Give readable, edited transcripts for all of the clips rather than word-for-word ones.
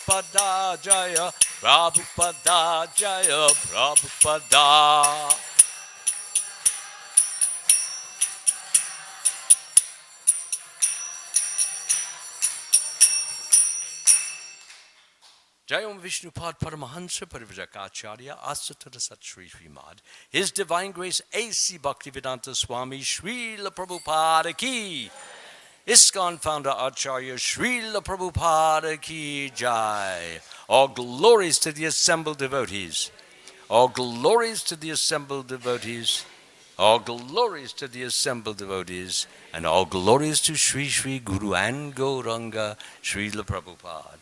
Prabhupada Jaya, Prabhupada Jaya, Prabhupada. Jayam Vishnupad Paramahansa Parivajakacharya Asatara Sat Sri Srimad. His Divine Grace A.C. Bhaktivedanta Swami Srila Prabhupada Ki. ISKCON founder Acharya Srila Prabhupada Ki Jai. All glories to the assembled devotees. All glories to the assembled devotees. All glories to the assembled devotees. And all glories to Sri Sri Guru and Gauranga Srila Prabhupada.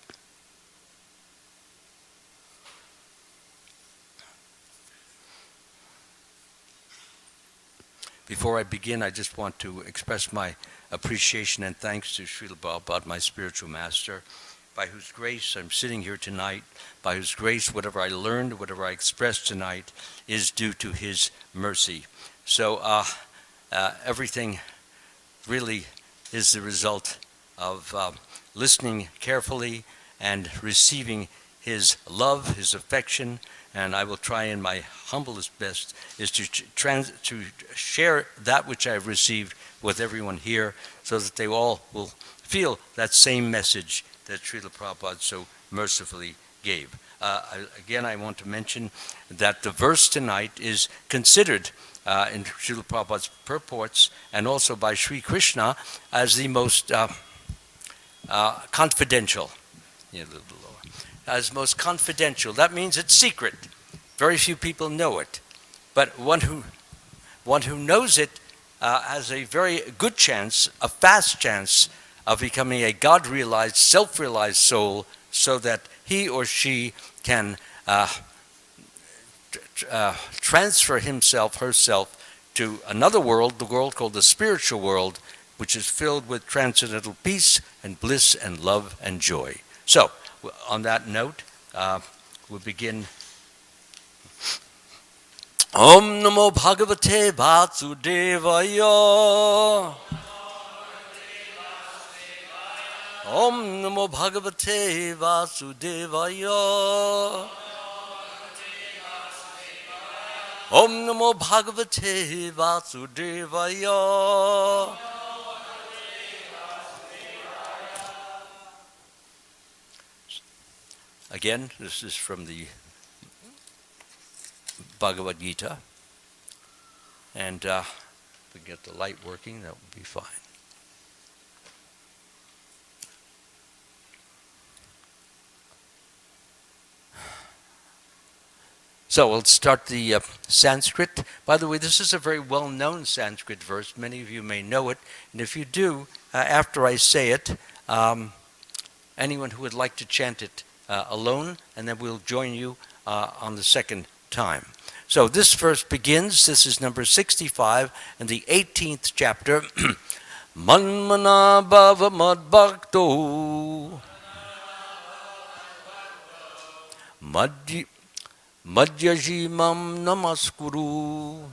Before I begin, I just want to express my appreciation and thanks to Srila Prabhupada, my spiritual master, by whose grace I'm sitting here tonight, by whose grace whatever I learned, whatever I expressed tonight is due to his mercy. So everything really is the result of listening carefully and receiving his love, his affection, and I will try in my humblest best is to share that which I've received with everyone here so that they all will feel that same message that Srila Prabhupada so mercifully gave. Again, I want to mention that the verse tonight is considered in Srila Prabhupada's purports and also by Sri Krishna as the most confidential. As most confidential. That means it's secret. Very few people know it. But one who knows it has a very good chance, a fast chance of becoming a God-realized, self-realized soul so that he or she can transfer himself, herself to another world, the world called the spiritual world, which is filled with transcendental peace and bliss and love and joy. So, on that note, we'll begin. Om Namo Bhagavate Vasudevaya. Om Namo Bhagavate Vasudevaya. Om Namo Bhagavate Vasudevaya. Again, this is from the Bhagavad Gita. And if we get the light working, that would be fine. So we'll start the Sanskrit. By the way, this is a very well-known Sanskrit verse. Many of you may know it. And if you do, after I say it, anyone who would like to chant it alone, and then we'll join you on the second time. So this verse begins, this is number 65 in the 18th chapter. Manmana bhava madbhakto madhyajimam namaskuru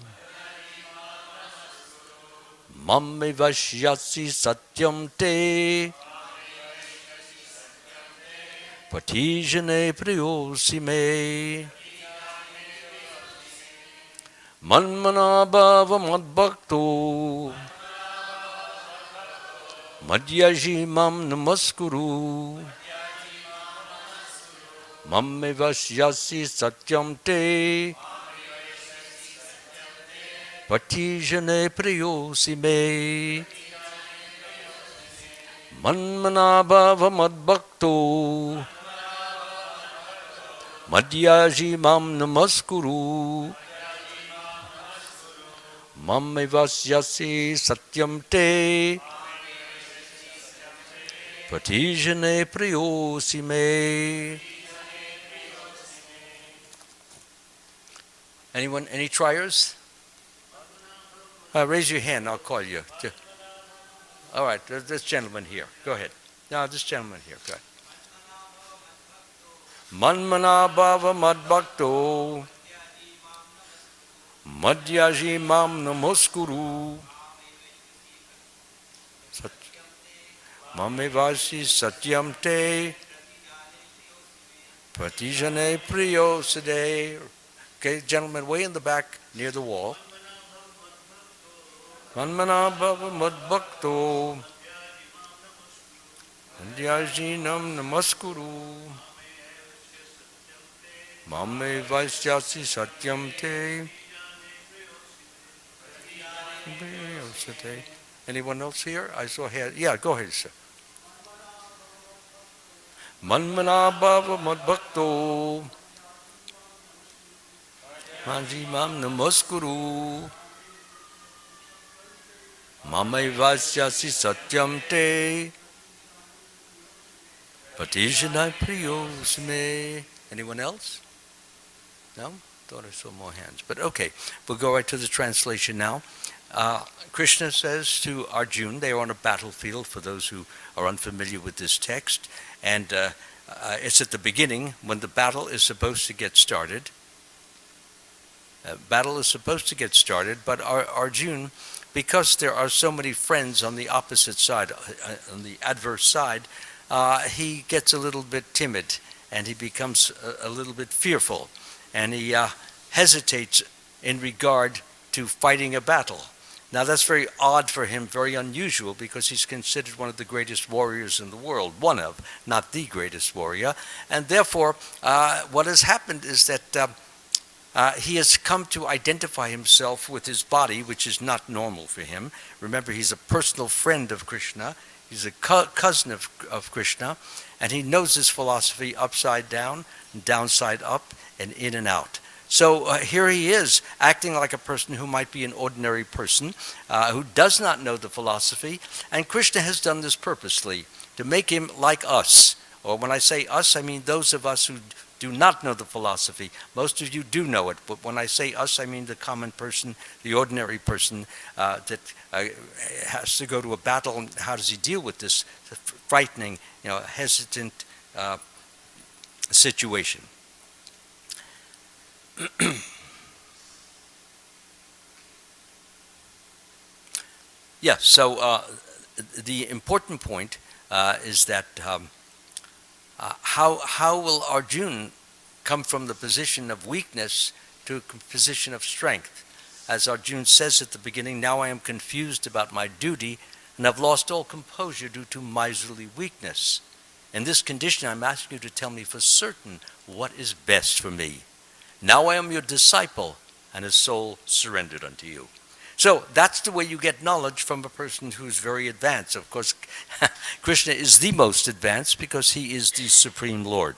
mamme vashyasi satyam te patijane priyosi me. Manmana bhava madbhakto madhyajimam namaskuru mamme vashyasi satyam te patijane priyosi me. Manmana bhava madbhakto madhyajimam namaskuru mamme vasyasi satyam te patijane priyosi me. Anyone, any triers? Raise your hand, I'll call you. All right, this gentleman here. Go ahead. No, this gentleman here. Go ahead. Manmana bhava madbhakto madhyajimam namaskuru mamme vasi satyam te Patijane Priyo Sade. Okay, gentlemen, way in the back near the wall. Manmana Bhava Madbhakto. Andhyajinam Namaskuru. Mame Vaisyasi Satyam Te. Anyone else here? I saw a hand. Yeah, go ahead, sir. Manmana Bhava Madbhakto. Manjimam Namaskuru. Mame Vaisyasi Satyam Te. Patijanai Priyosme. Anyone else? No? Thought I saw more hands. But okay, we'll go right to the translation now. Krishna says to Arjuna, they are on a battlefield for those who are unfamiliar with this text, and it's at the beginning when the battle is supposed to get started. Battle is supposed to get started, but Arjuna, because there are so many friends on the opposite side, on the adverse side, he gets a little bit timid, and he becomes a little bit fearful, and he hesitates in regard to fighting a battle. Now that's very odd for him, very unusual, because he's considered one of the greatest warriors in the world, one of, not the greatest warrior, and therefore what has happened is that he has come to identify himself with his body, which is not normal for him. Remember, he's a personal friend of Krishna. He's a cousin of Krishna, and he knows his philosophy upside down, downside up, and in and out. So here he is, acting like a person who might be an ordinary person, who does not know the philosophy, and Krishna has done this purposely, to make him like us. Or when I say us, I mean those of us who do not know the philosophy. Most of you do know it, but when I say us, I mean the common person, the ordinary person that has to go to a battle, and how does he deal with this frightening, hesitant situation. Yeah, so the important point is that how will Arjuna come from the position of weakness to a position of strength? As Arjuna says at the beginning, now I am confused about my duty and have lost all composure due to miserly weakness. In this condition, I'm asking you to tell me for certain what is best for me. Now I am your disciple and a soul surrendered unto you. So that's the way you get knowledge from a person who's very advanced. Of course, Krishna is the most advanced because he is the Supreme Lord.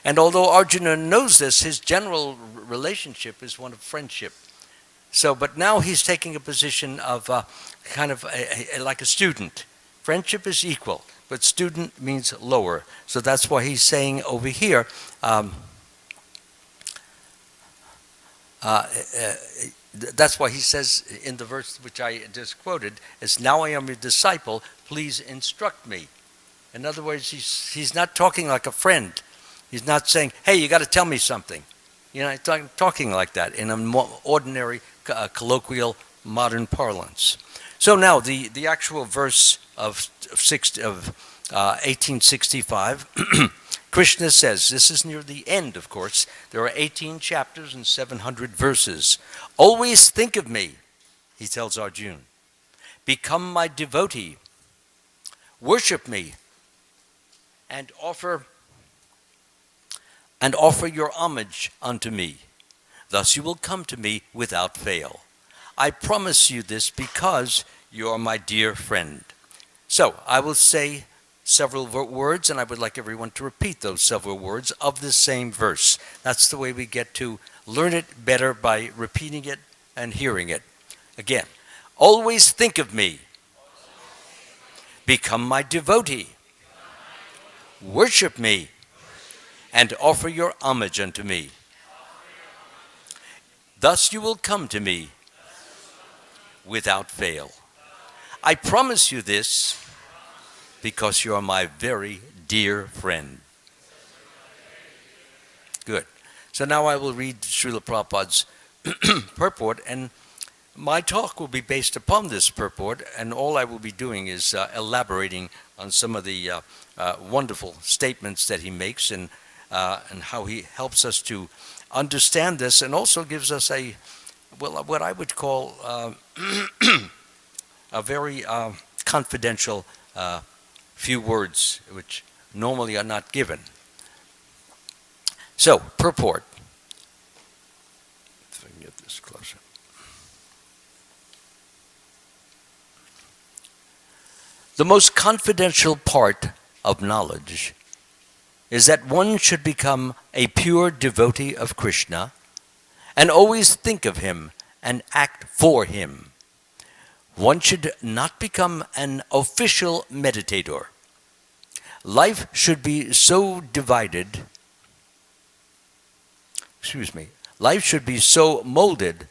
And although Arjuna knows this, his general relationship is one of friendship. So, but now he's taking a position of like a student. Friendship is equal, but student means lower. So that's why he's saying over here, that's why he says in the verse which I just quoted, is now I am your disciple, please instruct me. In other words, he's not talking like a friend. He's not saying, hey, you got to tell me something. Talking like that in a more ordinary, colloquial, modern parlance. So now the actual verse of 1865, Krishna says, this is near the end, of course. There are 18 chapters and 700 verses. Always think of me, he tells Arjuna. Become my devotee. Worship me and offer your homage unto me. Thus you will come to me without fail. I promise you this because you are my dear friend. So I will say several words, and I would like everyone to repeat those several words of the same verse. That's the way we get to learn it better, by repeating it and hearing it. Again, always think of me. Become my devotee. Worship me and offer your homage unto me. Thus you will come to me without fail. I promise you this because you are my very dear friend. Good. So now I will read Srila Prabhupada's purport, and my talk will be based upon this purport, and all I will be doing is elaborating on some of the wonderful statements that he makes, and and how he helps us to understand this, and also gives us what I would call a very confidential few words, which normally are not given. So, purport. If I can get this closer. The most confidential part of knowledge is that one should become a pure devotee of Krishna and always think of him and act for him. One should not become an official meditator. Life should be so divided, life should be so molded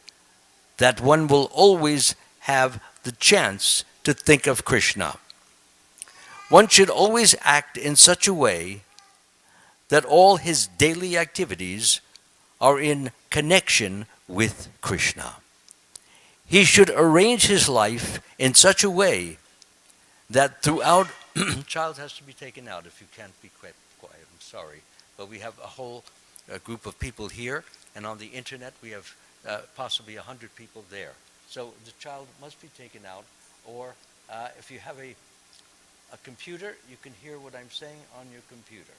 that one will always have the chance to think of Krishna. One should always act in such a way that all his daily activities are in connection with Krishna. He should arrange his life in such a way that throughout, child has to be taken out if you can't be quiet, I'm sorry, but we have a whole group of people here, and on the internet we have possibly 100 people there. So the child must be taken out, or if you have a computer, you can hear what I'm saying on your computer.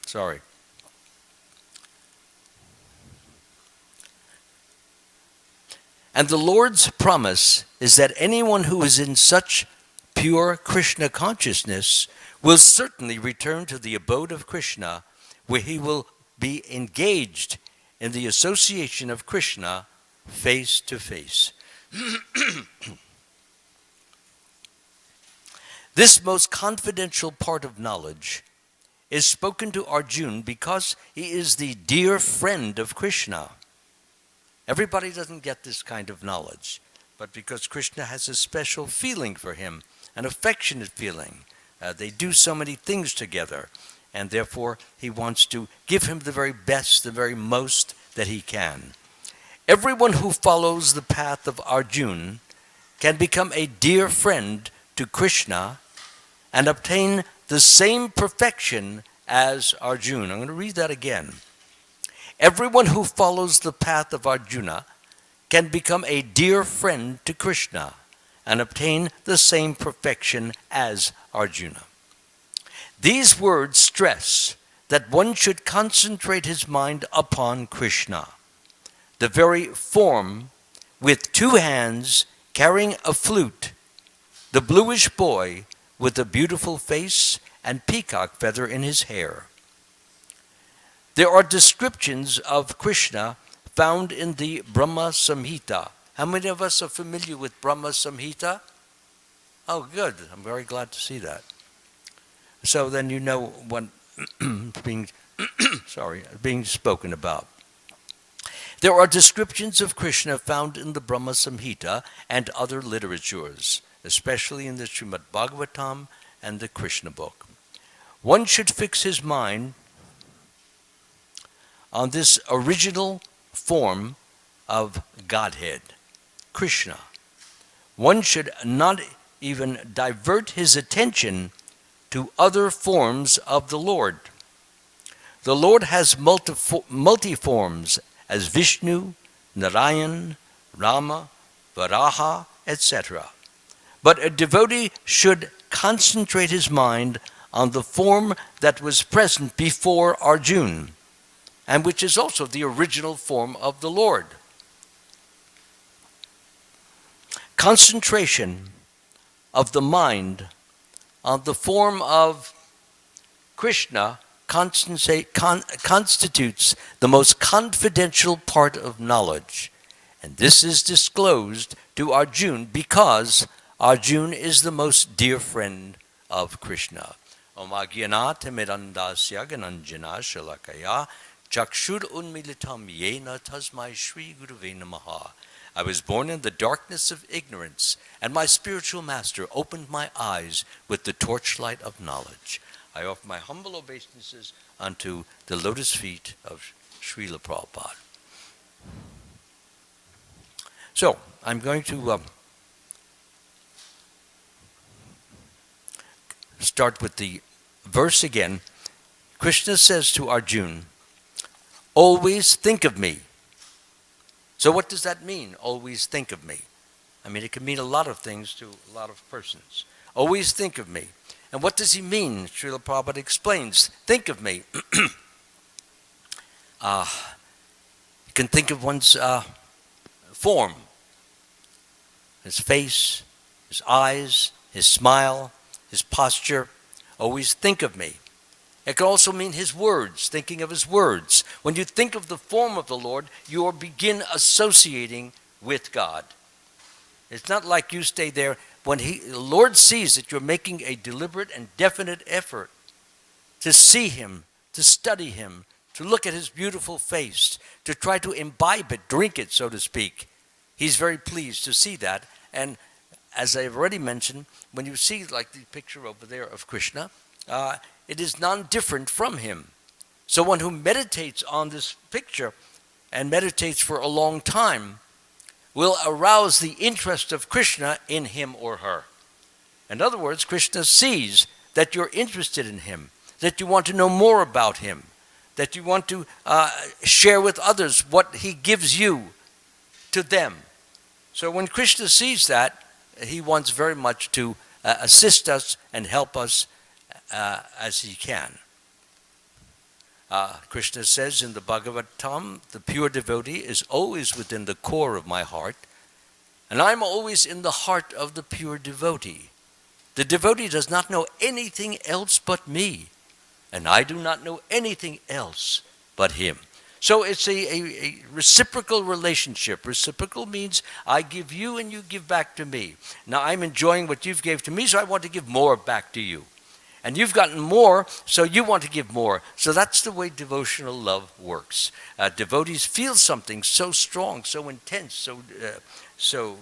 Sorry. And the Lord's promise is that anyone who is in such pure Krishna consciousness will certainly return to the abode of Krishna, where he will be engaged in the association of Krishna face to face. This most confidential part of knowledge is spoken to Arjuna because he is the dear friend of Krishna. Everybody doesn't get this kind of knowledge, but because Krishna has a special feeling for him, an affectionate feeling. They do so many things together, and therefore he wants to give him the very best, the very most that he can. Everyone who follows the path of Arjuna can become a dear friend to Krishna and obtain the same perfection as Arjuna. I'm going to read that again. Everyone who follows the path of Arjuna can become a dear friend to Krishna and obtain the same perfection as Arjuna. These words stress that one should concentrate his mind upon Krishna, the very form with two hands carrying a flute, the bluish boy with a beautiful face and peacock feather in his hair. There are descriptions of Krishna found in the Brahma Samhita. How many of us are familiar with Brahma Samhita? Oh, good. I'm very glad to see that. So then you know what being spoken about. There are descriptions of Krishna found in the Brahma Samhita and other literatures, especially in the Srimad Bhagavatam and the Krishna book. One should fix his mind on this original form of Godhead, Krishna. One should not even divert his attention to other forms of the Lord. The Lord has multi-forms as Vishnu, Narayan, Rama, Varaha, etc. But a devotee should concentrate his mind on the form that was present before Arjuna, and which is also the original form of the Lord. Concentration of the mind on the form of Krishna constitutes the most confidential part of knowledge. And this is disclosed to Arjuna because Arjuna is the most dear friend of Krishna. Om Agyanata Mirandasya Gananjana Shalakaya Chakshur Unmilitam Yena Tasmai Shri Gurave Namaha. I was born in the darkness of ignorance, and my spiritual master opened my eyes with the torchlight of knowledge. I offer my humble obeisances unto the lotus feet of Srila Prabhupada. So, I'm going to start with the verse again. Krishna says to Arjuna, always think of me. So what does that mean, always think of me? I mean, it can mean a lot of things to a lot of persons. Always think of me. And what does he mean? Srila Prabhupada explains, think of me. You can think of one's form, his face, his eyes, his smile, his posture. Always think of me. It can also mean his words, thinking of his words. When you think of the form of the Lord, you begin associating with God. It's not like you stay there. When the Lord sees that you're making a deliberate and definite effort to see him, to study him, to look at his beautiful face, to try to imbibe it, drink it, so to speak, he's very pleased to see that. And as I've already mentioned, when you see like the picture over there of Krishna, it is non-different from him. So one who meditates on this picture and meditates for a long time will arouse the interest of Krishna in him or her. In other words, Krishna sees that you're interested in him, that you want to know more about him, that you want to share with others what he gives you to them. So when Krishna sees that, he wants very much to assist us and help us as he can. Krishna says in the Bhagavatam, the pure devotee is always within the core of my heart, and I'm always in the heart of the pure devotee. The devotee does not know anything else but me, and I do not know anything else but him. So it's a reciprocal relationship. Reciprocal means I give you and you give back to me. Now I'm enjoying what you've gave to me, so I want to give more back to you. And you've gotten more, so you want to give more. So that's the way devotional love works. Devotees feel something so strong, so intense, so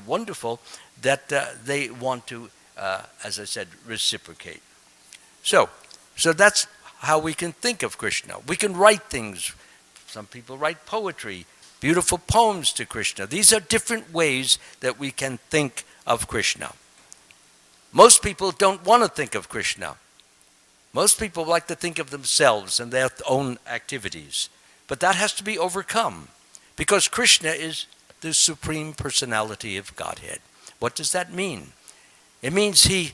wonderful that they want to, as I said, reciprocate. So that's how we can think of Krishna. We can write things. Some people write poetry, beautiful poems to Krishna. These are different ways that we can think of Krishna. Most people don't want to think of Krishna. Most people like to think of themselves and their own activities. But that has to be overcome because Krishna is the Supreme Personality of Godhead. What does that mean? It means he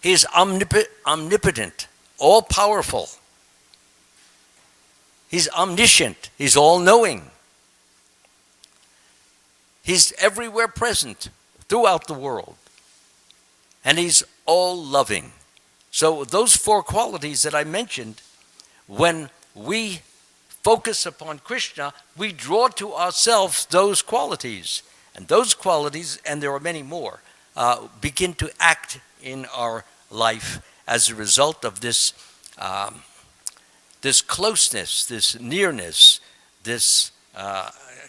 is omnipotent, all-powerful. He's omniscient. He's all-knowing. He's everywhere present throughout the world. And he's all-loving. So those four qualities that I mentioned, when we focus upon Krishna, we draw to ourselves those qualities. And those qualities, and there are many more, begin to act in our life as a result of this closeness, this nearness, this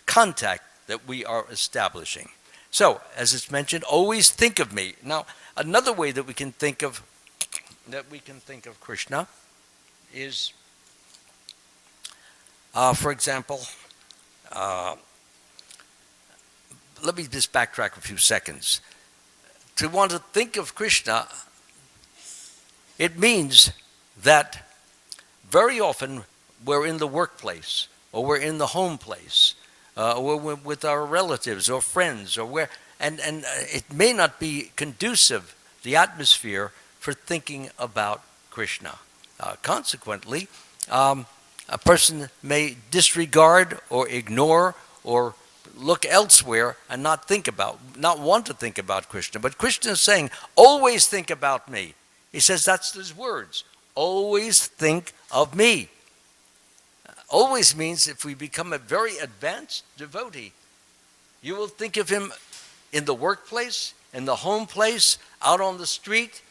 contact that we are establishing. So, as it's mentioned, always think of me. Now, another way that we can think of Krishna is, for example, let me just backtrack a few seconds. To want to think of Krishna, it means that very often we're in the workplace, or we're in the home place, or we're with our relatives or friends, or where, and it may not be conducive, the atmosphere, for thinking about Krishna. Consequently, a person may disregard or ignore or look elsewhere and not want to think about Krishna. But Krishna is saying, always think about me. He says that's his words. Always think of me. Always means if we become a very advanced devotee, you will think of him in the workplace, in the home place, out on the street,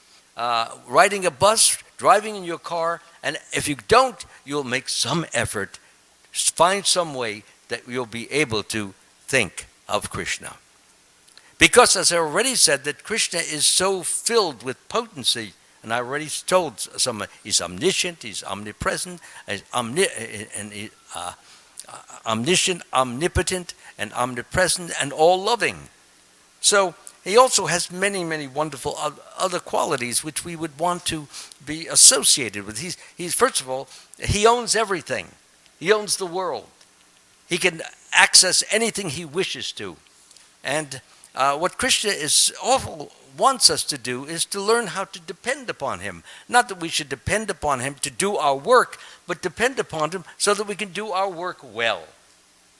riding a bus, driving in your car, and if you don't, you'll make some effort, find some way that you'll be able to think of Krishna. Because as I already said, that Krishna is so filled with potency, and I already told someone, he's omniscient, he's omnipresent, omniscient, omnipotent, and omnipresent, and all-loving. So he also has many, many wonderful other qualities which we would want to be associated with. He's first of all, he owns everything. He owns the world. He can access anything he wishes to. And what Krishna wants us to do is to learn how to depend upon him. Not that we should depend upon him to do our work, but depend upon him so that we can do our work well.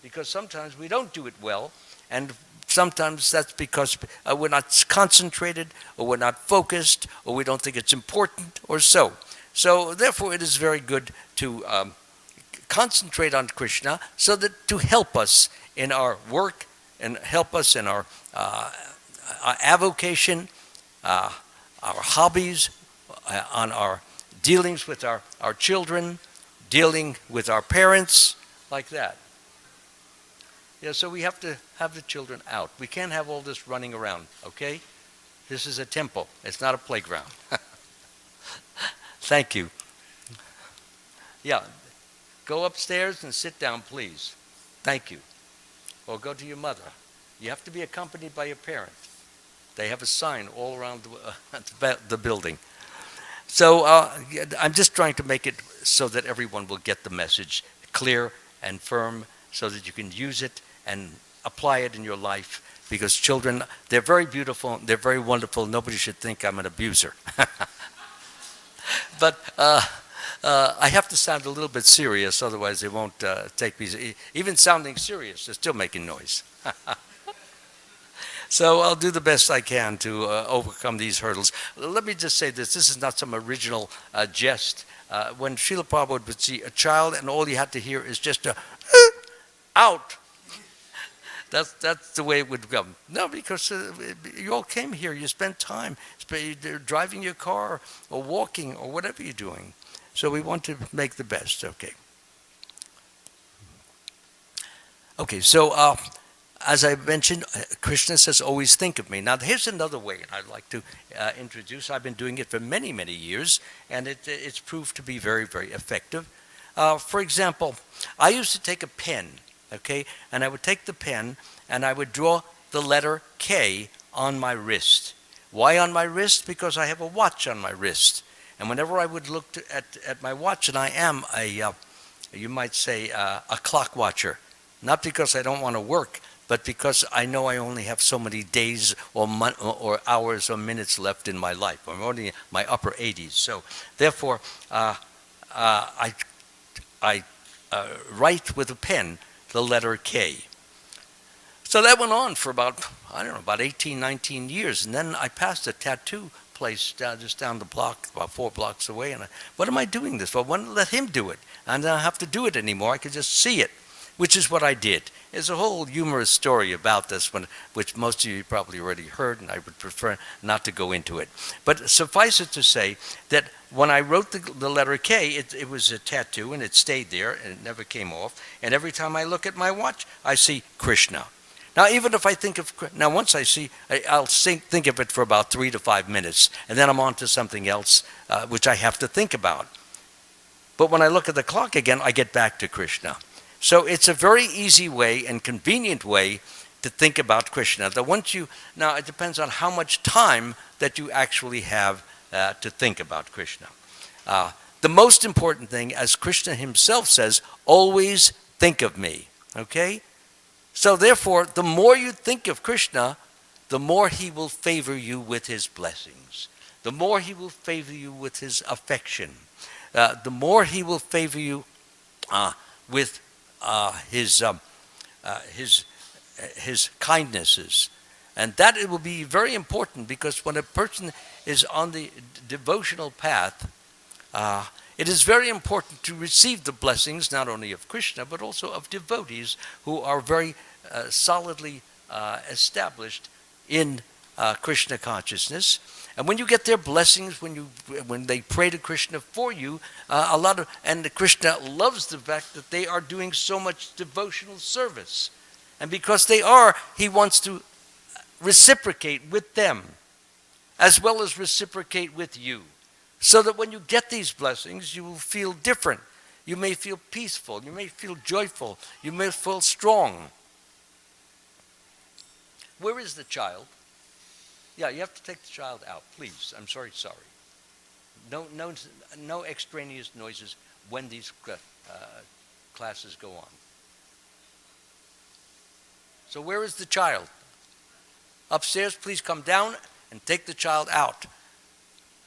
Because sometimes we don't do it well, and sometimes that's because we're not concentrated, or we're not focused, or we don't think it's important, or so. So therefore it is very good to concentrate on Krishna so that to help us in our work and help us in our avocation, our hobbies, on our dealings with our children, dealing with our parents, like that. Yeah, so we have to have the children out. We can't have all this running around, okay? This is a temple. It's not a playground. Thank you. Yeah, go upstairs and sit down, please. Thank you. Or go to your mother. You have to be accompanied by your parent. They have a sign all around the building. So I'm just trying to make it so that everyone will get the message clear and firm so that you can use it and apply it in your life. Because children, they're very beautiful, they're very wonderful. Nobody should think I'm an abuser. But I have to sound a little bit serious, otherwise they won't take me. Even sounding serious, they're still making noise. So I'll do the best I can to overcome these hurdles. Let me just say this. This is not some original jest. When Srila Prabhupada would see a child and all you had to hear is just a out. That's the way it would go. No, because you all came here. You spent time driving your car or walking or whatever you're doing. So we want to make the best. Okay. Okay, so as I mentioned, Krishna says, always think of me. Now, here's another way I'd like to introduce. I've been doing it for many, many years, and it's proved to be very, very effective. For example, I used to take a pen, okay, and I would take the pen and I would draw the letter K on my wrist. Why on my wrist? Because I have a watch on my wrist. And whenever I would look at my watch, and I am you might say, a clock watcher, not because I don't want to work, but because I know I only have so many days or hours or minutes left in my life. I'm only in my upper 80s. So therefore, I write with a pen the letter K. So that went on for about 18, 19 years. And then I passed a tattoo place just down the block, about 4 blocks away. And what am I doing this for? I wanted to let him do it. And I don't have to do it anymore. I could just see it, which is what I did. There's a whole humorous story about this, which most of you probably already heard, and I would prefer not to go into it. But suffice it to say that when I wrote the letter K, it was a tattoo, and it stayed there, and it never came off. And every time I look at my watch, I see Krishna. Now, even if I think of, once I see, I'll think of it for about 3 to 5 minutes, and then I'm on to something else, which I have to think about. But when I look at the clock again, I get back to Krishna. So it's a very easy way and convenient way to think about Krishna. Now it depends on how much time that you actually have to think about Krishna. The most important thing, as Krishna himself says, always think of me. Okay? So therefore, the more you think of Krishna, the more he will favor you with his blessings. The more he will favor you with his affection. The more he will favor you with his kindnesses. And that it will be very important, because when a person is on the devotional path, it is very important to receive the blessings not only of Krishna but also of devotees who are very solidly established in Krishna consciousness. And when you get their blessings, when they pray to Krishna for you, and Krishna loves the fact that they are doing so much devotional service. And because they are, he wants to reciprocate with them, as well as reciprocate with you. So that when you get these blessings, you will feel different. You may feel peaceful. You may feel joyful. You may feel strong. Where is the child? Yeah, you have to take the child out, please. I'm sorry. No extraneous noises when these classes go on. So where is the child? Upstairs, please come down and take the child out.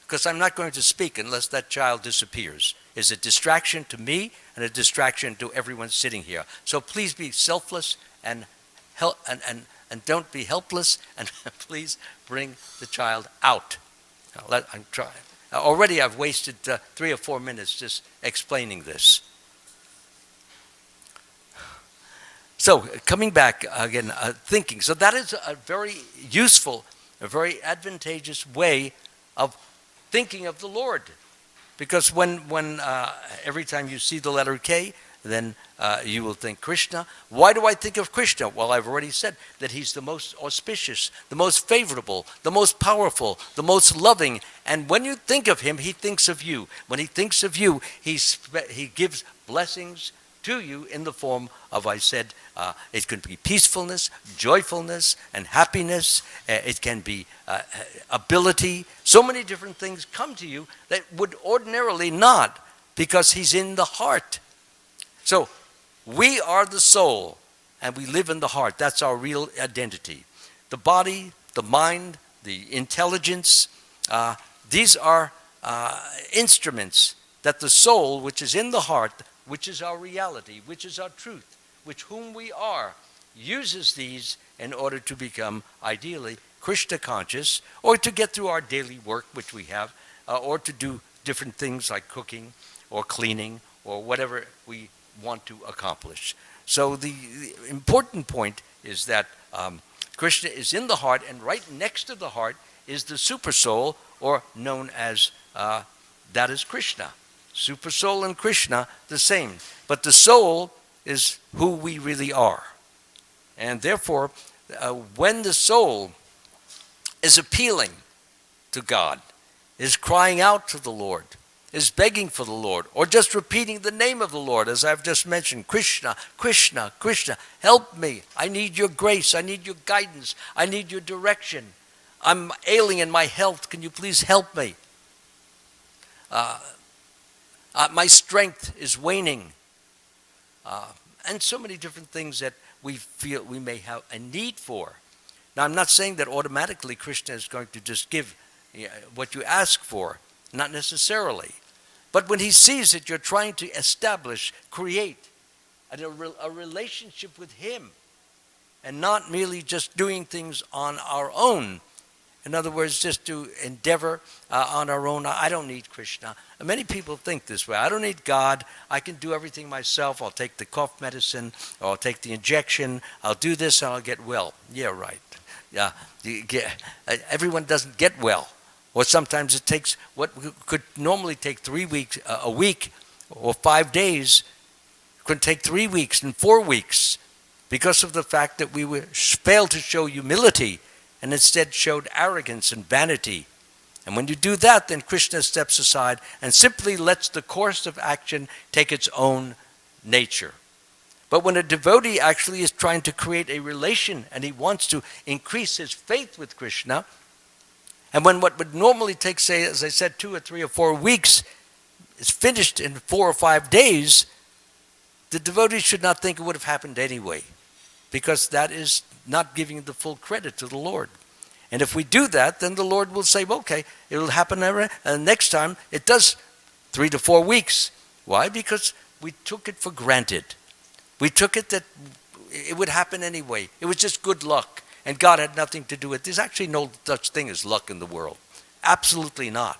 Because I'm not going to speak unless that child disappears. It's a distraction to me and a distraction to everyone sitting here. So please be selfless and don't be helpless, and please bring the child out. I'm trying. Already I've wasted 3 or 4 minutes just explaining this. So coming back again, thinking. So that is a very useful, a very advantageous way of thinking of the Lord. Because when every time you see the letter K, then you will think Krishna. Why do I think of Krishna? Well, I've already said that he's the most auspicious, the most favorable, the most powerful, the most loving. And when you think of him, he thinks of you. When he thinks of you, he gives blessings to you in the form of, I said, it could be peacefulness, joyfulness, and happiness. It can be ability. So many different things come to you that would ordinarily not, because he's in the heart. So we are the soul, and we live in the heart. That's our real identity. The body, the mind, the intelligence, these are instruments that the soul, which is in the heart, which is our reality, which is our truth, which whom we are, uses these in order to become, ideally, Krishna conscious, or to get through our daily work, which we have, or to do different things like cooking or cleaning or whatever we want to accomplish. So the important point is that Krishna is in the heart, and right next to the heart is the super soul, or known as, that is Krishna. Super soul and Krishna, the same. But the soul is who we really are. And therefore, when the soul is appealing to God, is crying out to the Lord, is begging for the Lord, or just repeating the name of the Lord, as I've just mentioned, Krishna, Krishna, Krishna, help me. I need your grace. I need your guidance. I need your direction. I'm ailing in my health. Can you please help me? My strength is waning. And so many different things that we feel we may have a need for. Now, I'm not saying that automatically Krishna is going to just give what you ask for. Not necessarily. But when he sees that you're trying to establish, create a relationship with him, and not merely just doing things on our own. In other words, just to endeavor on our own. I don't need Krishna. And many people think this way. I don't need God. I can do everything myself. I'll take the cough medicine, or I'll take the injection. I'll do this and I'll get well. Yeah, right. Yeah, everyone doesn't get well. Or sometimes it takes what could normally take 3 weeks, a week, or 5 days, could take 3 weeks and 4 weeks, because of the fact that we failed to show humility and instead showed arrogance and vanity. And when you do that, then Krishna steps aside and simply lets the course of action take its own nature. But when a devotee actually is trying to create a relation and he wants to increase his faith with Krishna, and when what would normally take, say, as I said, 2 or 3 or 4 weeks is finished in 4 or 5 days, the devotee should not think it would have happened anyway, because that is not giving the full credit to the Lord. And if we do that, then the Lord will say, okay, it will happen and next time it does 3 to 4 weeks. Why? Because we took it for granted. We took it that it would happen anyway. It was just good luck, and God had nothing to do with it. There's actually no such thing as luck in the world. Absolutely not.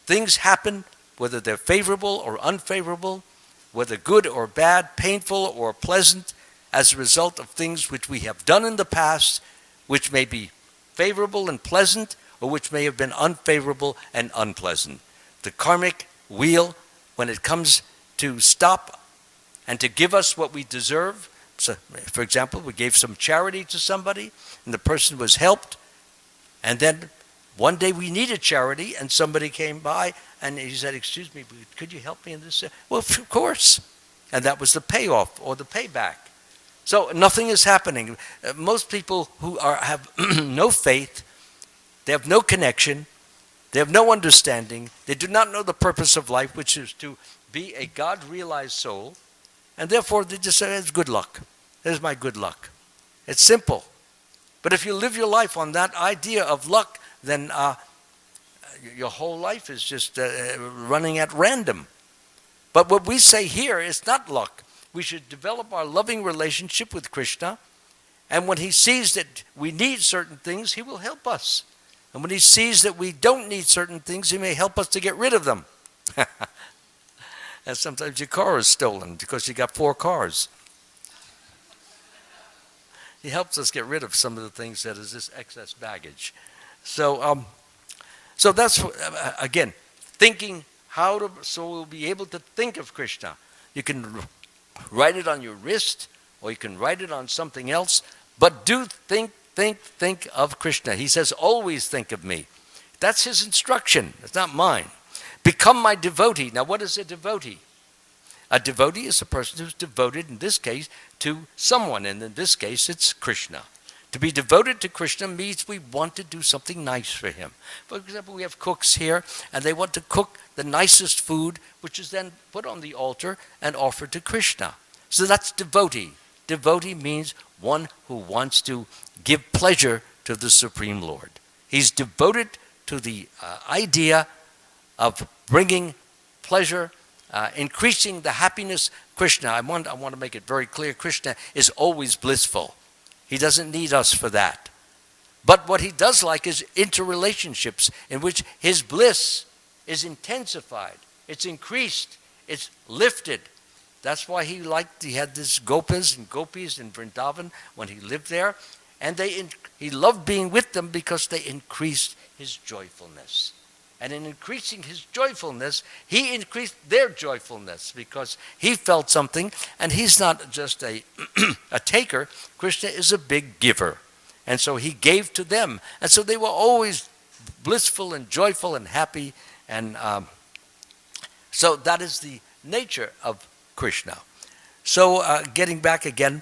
Things happen, whether they're favorable or unfavorable, whether good or bad, painful or pleasant, as a result of things which we have done in the past, which may be favorable and pleasant, or which may have been unfavorable and unpleasant. The karmic wheel, when it comes to stop and to give us what we deserve, so, for example, we gave some charity to somebody, and the person was helped, and then one day we needed charity, and somebody came by, and he said, excuse me, could you help me in this? Well, of course. And that was the payoff, or the payback. So nothing is happening. Most people who have no faith They have no connection. They have no understanding. They do not know the purpose of life, which is to be a God-realized soul. And therefore, they just say, it's good luck. There's my good luck. It's simple. But if you live your life on that idea of luck, then your whole life is just running at random. But what we say here is not luck. We should develop our loving relationship with Krishna. And when he sees that we need certain things, he will help us. And when he sees that we don't need certain things, he may help us to get rid of them. And sometimes your car is stolen because you got 4 cars. He helps us get rid of some of the things that is this excess baggage. So that's, again, thinking so we'll be able to think of Krishna. You can write it on your wrist, or you can write it on something else, but do think of Krishna. He says, always think of me. That's his instruction. It's not mine. Become my devotee. Now, what is a devotee? A devotee is a person who's devoted, in this case, to someone, and in this case, it's Krishna. To be devoted to Krishna means we want to do something nice for him. For example, we have cooks here, and they want to cook the nicest food, which is then put on the altar and offered to Krishna. So that's devotee. Devotee means one who wants to give pleasure to the Supreme Lord. He's devoted to the idea of bringing pleasure, increasing the happiness. Krishna, I want to make it very clear, Krishna is always blissful. He doesn't need us for that. But what he does like is interrelationships in which his bliss is intensified, it's increased, it's lifted. That's why he had this gopas and gopis in Vrindavan when he lived there. And he loved being with them because they increased his joyfulness. And in increasing his joyfulness, he increased their joyfulness because he felt something. And he's not just a taker. Krishna is a big giver. And so he gave to them. And so they were always blissful and joyful and happy. And so that is the nature of Krishna. So getting back again,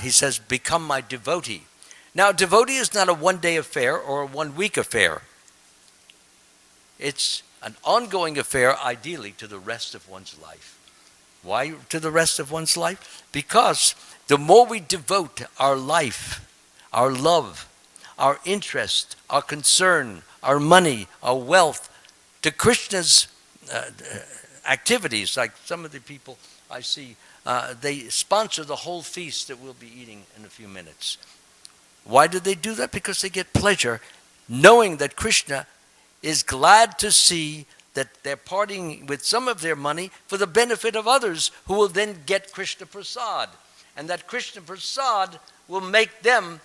he says, become my devotee. Now, devotee is not a one-day affair or a one-week affair. It's an ongoing affair, ideally, to the rest of one's life. Why to the rest of one's life? Because the more we devote our life, our love, our interest, our concern, our money, our wealth to Krishna's activities, like some of the people I see, they sponsor the whole feast that we'll be eating in a few minutes. Why do they do that? Because they get pleasure knowing that Krishna is glad to see that they're parting with some of their money for the benefit of others who will then get Krishna Prasad. And that Krishna Prasad will make them,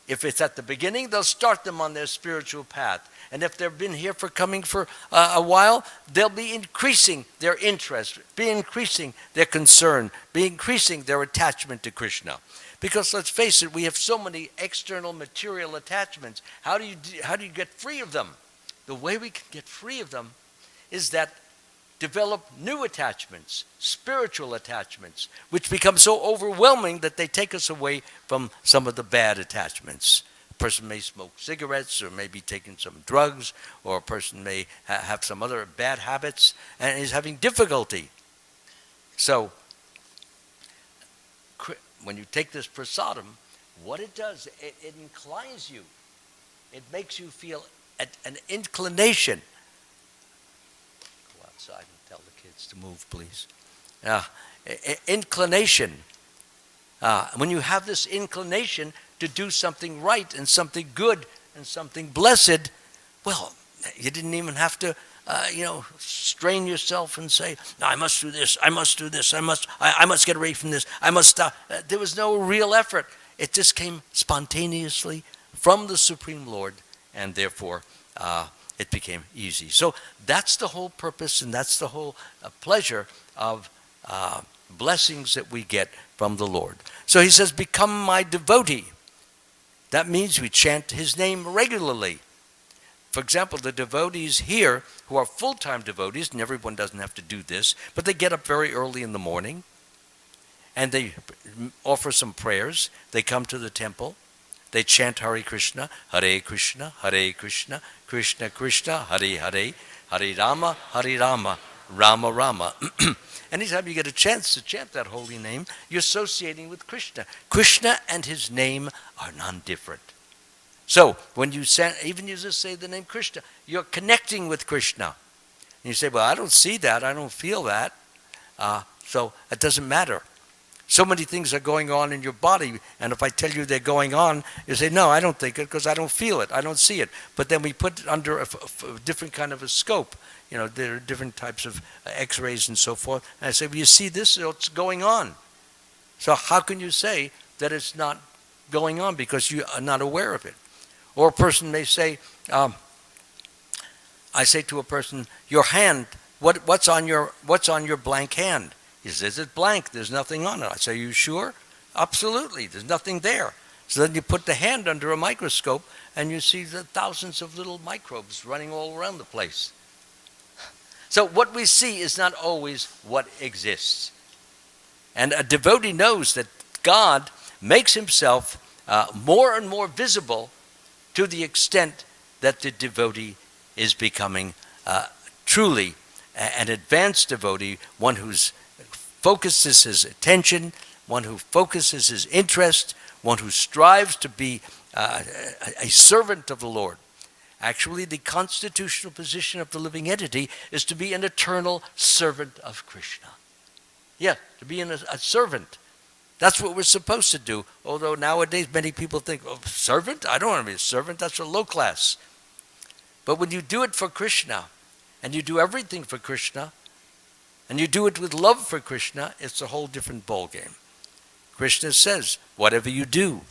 if it's at the beginning, they'll start them on their spiritual path. And if they've been here coming for a while, they'll be increasing their interest, be increasing their concern, be increasing their attachment to Krishna. Because let's face it, we have so many external material attachments. How do you get free of them? The way we can get free of them is that develop new attachments, spiritual attachments, which become so overwhelming that they take us away from some of the bad attachments. A person may smoke cigarettes or may be taking some drugs, or a person may have some other bad habits and is having difficulty. So when you take this prasadam, what it does, it inclines you. It makes you feel an inclination. Go outside and tell the kids to move, please. Inclination. When you have this inclination to do something right and something good and something blessed, well, you didn't even have to, strain yourself and say, no, I must do this, I must do this, I must get away from this, I must stop. There was no real effort. It just came spontaneously from the Supreme Lord, and therefore it became easy. So that's the whole purpose, and that's the whole pleasure of blessings that we get from the Lord. So he says, become my devotee. That means we chant his name regularly. For example, the devotees here who are full-time devotees, and everyone doesn't have to do this, but they get up very early in the morning and they offer some prayers. They come to the temple. they chant Hare Krishna, Krishna, Krishna Krishna, Hare Hare, Hare Rama, Rama Rama. Anytime you get a chance to chant that holy name, you're associating with Krishna. Krishna and his name are non-different. So when you even you just say the name Krishna, you're connecting with Krishna. And you say, well, I don't see that, I don't feel that, so it doesn't matter. So many things are going on in your body, and if I tell you they're going on, you say, no, I don't think it because I don't feel it, I don't see it. But then we put it under a different kind of a scope. You know, there are different types of x-rays and so forth. And I say, well, you see this, it's going on. So how can you say that it's not going on because you are not aware of it? Or a person may say, I say to a person, your hand, what's on your blank hand? He says, it's blank, there's nothing on it. I say, are you sure? Absolutely, there's nothing there. So then you put the hand under a microscope and you see the thousands of little microbes running all around the place. So what we see is not always what exists. And a devotee knows that God makes himself more and more visible to the extent that the devotee is becoming truly an advanced devotee, one who's focuses his attention, one who focuses his interest, one who strives to be a servant of the Lord. Actually, the constitutional position of the living entity is to be an eternal servant of Krishna. Yeah, to be a servant. That's what we're supposed to do. Although nowadays many people think, oh, servant? I don't want to be a servant. That's a low class. But when you do it for Krishna, and you do everything for Krishna, and you do it with love for Krishna, it's a whole different ballgame. Krishna says, whatever you do,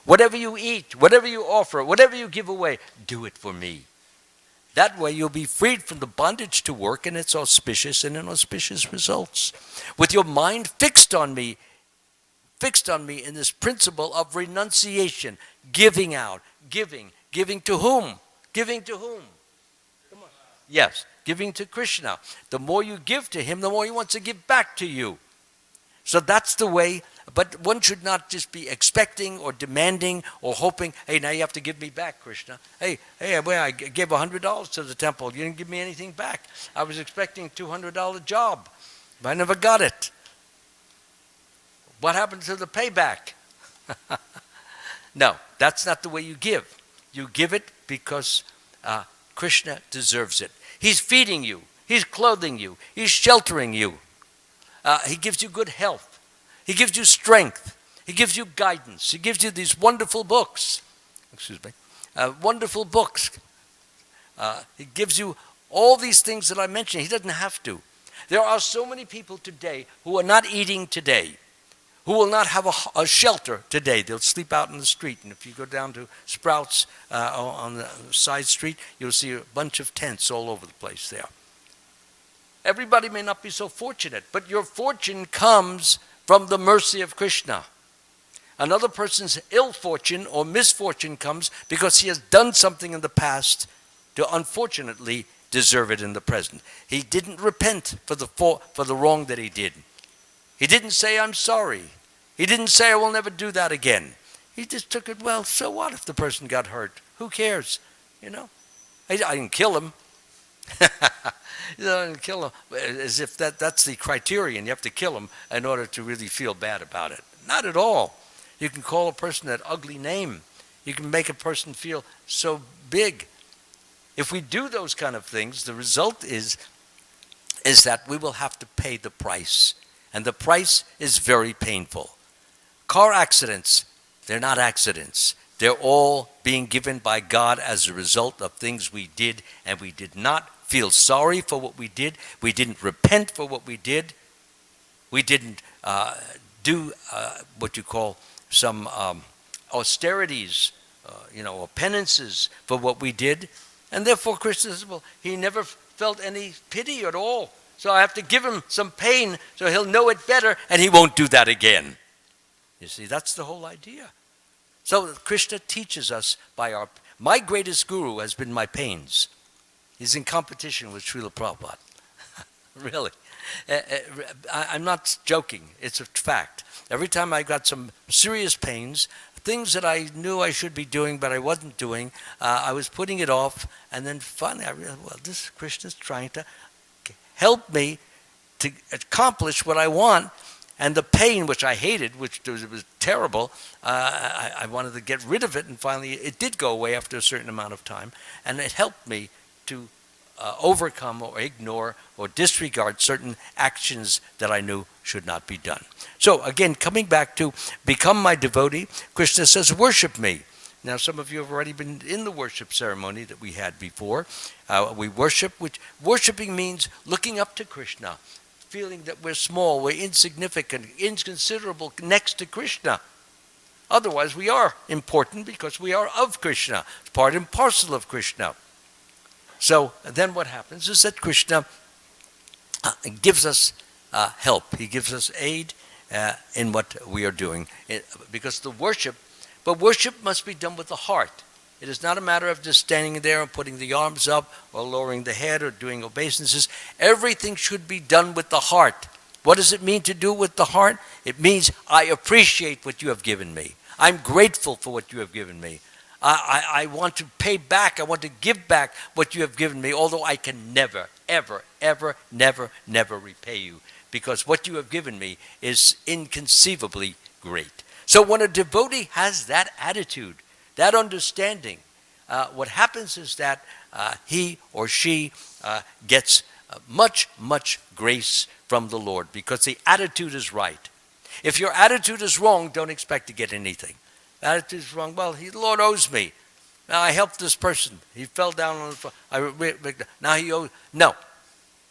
whatever you eat, whatever you offer, whatever you give away, do it for me. That way you'll be freed from the bondage to work and its auspicious and inauspicious results. With your mind fixed on me in this principle of renunciation, giving out, giving to whom? Giving to whom? Come on. Yes, giving to Krishna. The more you give to him, the more he wants to give back to you. So that's the way, but one should not just be expecting or demanding or hoping, hey, now you have to give me back, Krishna. Hey, well, I gave $100 to the temple. You didn't give me anything back. I was expecting a $200 job, but I never got it. What happened to the payback? No, that's not the way you give. You give it because Krishna deserves it. He's feeding you. He's clothing you. He's sheltering you. He gives you good health. He gives you strength. He gives you guidance. He gives you these wonderful books. Wonderful books. He gives you all these things that I mentioned. He doesn't have to. There are so many people today who are not eating today, who will not have a shelter today. They'll sleep out in the street. And if you go down to Sprouts on the side street, you'll see a bunch of tents all over the place there. Everybody may not be so fortunate, but your fortune comes from the mercy of Krishna. Another person's ill fortune or misfortune comes because he has done something in the past to unfortunately deserve it in the present. He didn't repent for the wrong that he did. He didn't say, I'm sorry. He didn't say, I will never do that again. He just took it, well, so what if the person got hurt? Who cares? You know, I didn't kill him. You know, I didn't kill him. As if that's the criterion. You have to kill him in order to really feel bad about it. Not at all. You can call a person that ugly name. You can make a person feel so big. If we do those kind of things, the result is that we will have to pay the price. And the price is very painful. Car accidents, they're not accidents. They're all being given by God as a result of things we did, and we did not feel sorry for what we did. We didn't repent for what we did. We didn't do what you call some austerities, or penances for what we did. And therefore, Krishna says, well, he never felt any pity at all. So I have to give him some pain so he'll know it better and he won't do that again. You see, that's the whole idea. So Krishna teaches us my greatest guru has been my pains. He's in competition with Srila Prabhupada. Really. I'm not joking. It's a fact. Every time I got some serious pains, things that I knew I should be doing but I wasn't doing, I was putting it off. And then finally I realized, well, this Krishna's trying to help me to accomplish what I want. And the pain, which I hated, which was terrible, I wanted to get rid of it. And finally it did go away after a certain amount of time. And it helped me to overcome or ignore or disregard certain actions that I knew should not be done. So again, coming back to become my devotee, Krishna says, worship me. Now some of you have already been in the worship ceremony that we had before. We worship, which worshiping means looking up to Krishna, feeling that we're small, we're insignificant, inconsiderable next to Krishna. Otherwise we are important because we are of Krishna. It's part and parcel of Krishna. So then what happens is that Krishna gives us help. He gives us aid in what we are doing. Because but worship must be done with the heart. It is not a matter of just standing there and putting the arms up or lowering the head or doing obeisances. Everything should be done with the heart. What does it mean to do with the heart? It means I appreciate what you have given me. I'm grateful for what you have given me. I want to pay back. I want to give back what you have given me, although I can never, ever, ever, never repay you, because what you have given me is inconceivably great. So when a devotee has that attitude, that understanding, what happens is that he or she gets much, much grace from the Lord, because the attitude is right. If your attitude is wrong, don't expect to get anything. Attitude is wrong. Well, the Lord owes me. Now I helped this person. He fell down on the floor. Now he owes. No.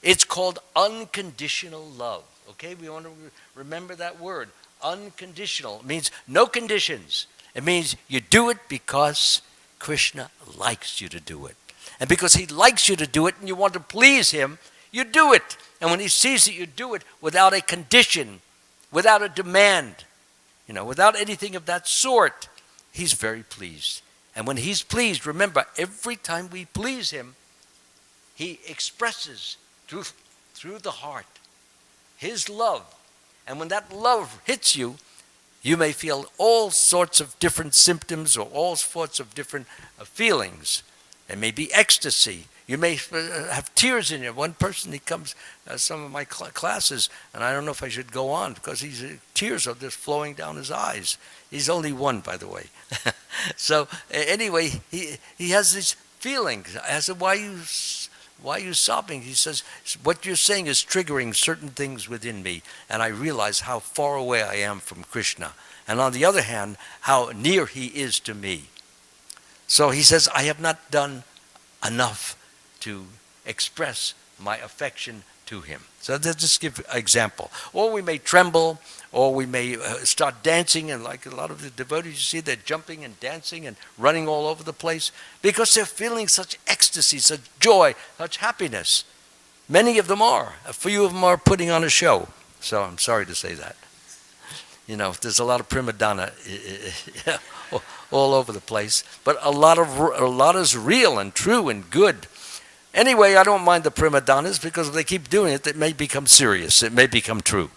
It's called unconditional love. Okay? We want to remember that word. Unconditional. It means no conditions. It means you do it because Krishna likes you to do it. And because he likes you to do it and you want to please him, you do it. And when he sees that you do it without a condition, without a demand, without anything of that sort, he's very pleased. And when he's pleased, remember, every time we please him, he expresses through the heart his love. And when that love hits you, you may feel all sorts of different symptoms or all sorts of different feelings. There may be ecstasy. You may have tears in you. One person, he comes some of my classes, and I don't know if I should go on because tears are just flowing down his eyes. He's only one, by the way. So anyway, he has these feelings. I said, why are you sobbing? He says, what you're saying is triggering certain things within me, and I realize how far away I am from Krishna. And on the other hand, how near he is to me. So he says, I have not done enough to express my affection to him. So let's just give an example. Or we may tremble, or we may start dancing, and like a lot of the devotees, you see, they're jumping and dancing and running all over the place because they're feeling such ecstasy, such joy, such happiness. Many of them are. A few of them are putting on a show. So I'm sorry to say that. There's a lot of prima donna all over the place, but a lot is real and true and good. Anyway, I don't mind the prima donnas because if they keep doing it, it may become serious. It may become true.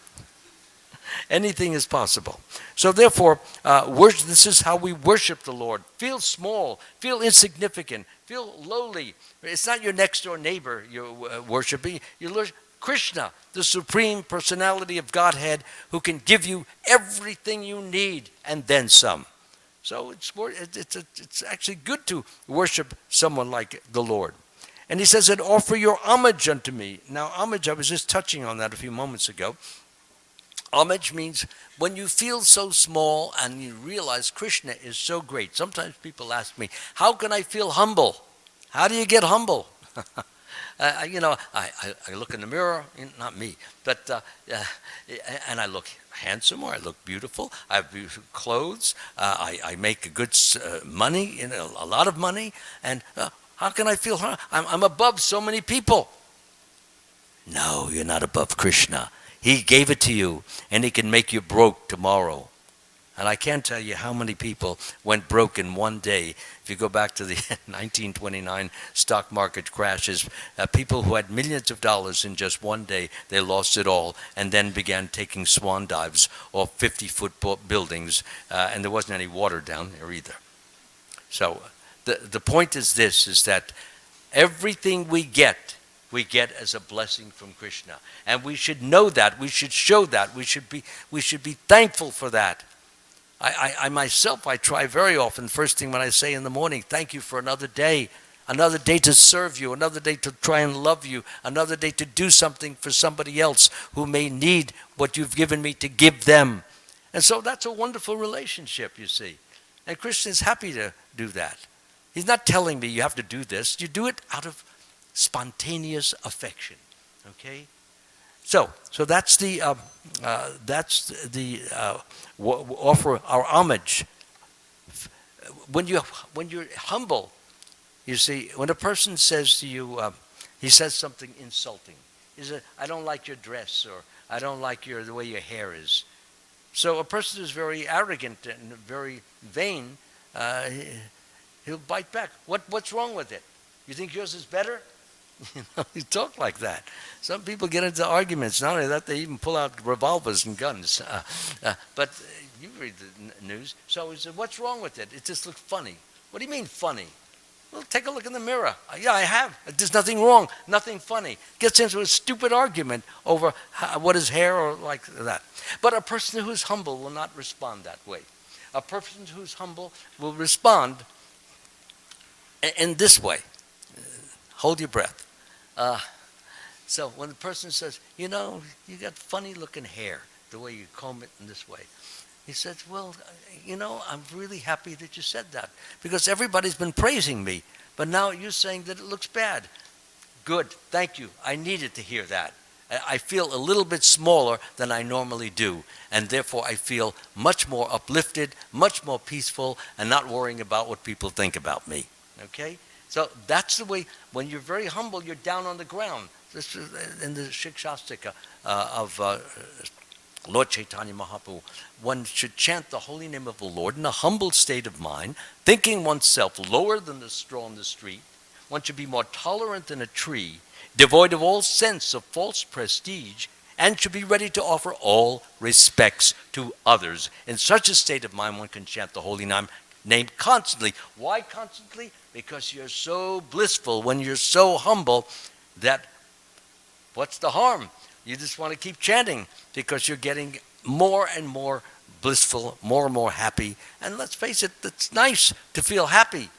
Anything is possible. So therefore, this is how we worship the Lord. Feel small, feel insignificant, feel lowly. It's not your next door neighbor you're worshiping. You worship Krishna, the Supreme Personality of Godhead, who can give you everything you need and then some. So it's actually good to worship someone like the Lord. And he says, and offer your homage unto me. Now, homage, I was just touching on that a few moments ago. Homage means when you feel so small and you realize Krishna is so great. Sometimes people ask me, how can I feel humble? How do you get humble? I look in the mirror, not me, but and I look handsome or I look beautiful. I have beautiful clothes. I make good money, a lot of money, and how can I feel? I'm above so many people. No, you're not above Krishna. He gave it to you, and he can make you broke tomorrow. And I can't tell you how many people went broke in one day. If you go back to the 1929 stock market crashes, people who had millions of dollars in just one day, they lost it all and then began taking swan dives off 50-foot buildings, and there wasn't any water down there either. So the point is this, is that everything we get as a blessing from Krishna. And we should know that, we should show that, we should be thankful for that. I myself, I try very often, first thing when I say in the morning, thank you for another day to serve you, another day to try and love you, another day to do something for somebody else who may need what you've given me to give them. And so that's a wonderful relationship, you see. And Krishna is happy to do that. He's not telling me you have to do this. You do it out of spontaneous affection, okay? So that's the offer our homage. When you're humble, you see, when a person says to you, he says something insulting. He says, I don't like your dress, or I don't like the way your hair is. So a person who's very arrogant and very vain, he'll bite back. What's wrong with it? You think yours is better? You talk like that. Some people get into arguments. Not only that, they even pull out revolvers and guns. But you read the news. So he said, what's wrong with it? It just looks funny. What do you mean funny? Well, take a look in the mirror. Yeah, I have. There's nothing wrong, nothing funny. Gets into a stupid argument over what is hair or like that. But a person who is humble will not respond that way. A person who's humble will respond in this way. Hold your breath. So when the person says, you got funny looking hair, the way you comb it in this way. He says, well, I'm really happy that you said that, because everybody's been praising me, but now you're saying that it looks bad. Good, thank you. I needed to hear that. I feel a little bit smaller than I normally do, and therefore I feel much more uplifted, much more peaceful, and not worrying about what people think about me. Okay? So that's the way, when you're very humble, you're down on the ground. This is in the Shikshastika of Lord Chaitanya Mahaprabhu. One should chant the holy name of the Lord in a humble state of mind, thinking oneself lower than the straw on the street. One should be more tolerant than a tree, devoid of all sense of false prestige, and should be ready to offer all respects to others. In such a state of mind, one can chant the holy name constantly. Why constantly? Because you're so blissful when you're so humble that what's the harm? You just want to keep chanting because you're getting more and more blissful, more and more happy. And let's face it, it's nice to feel happy.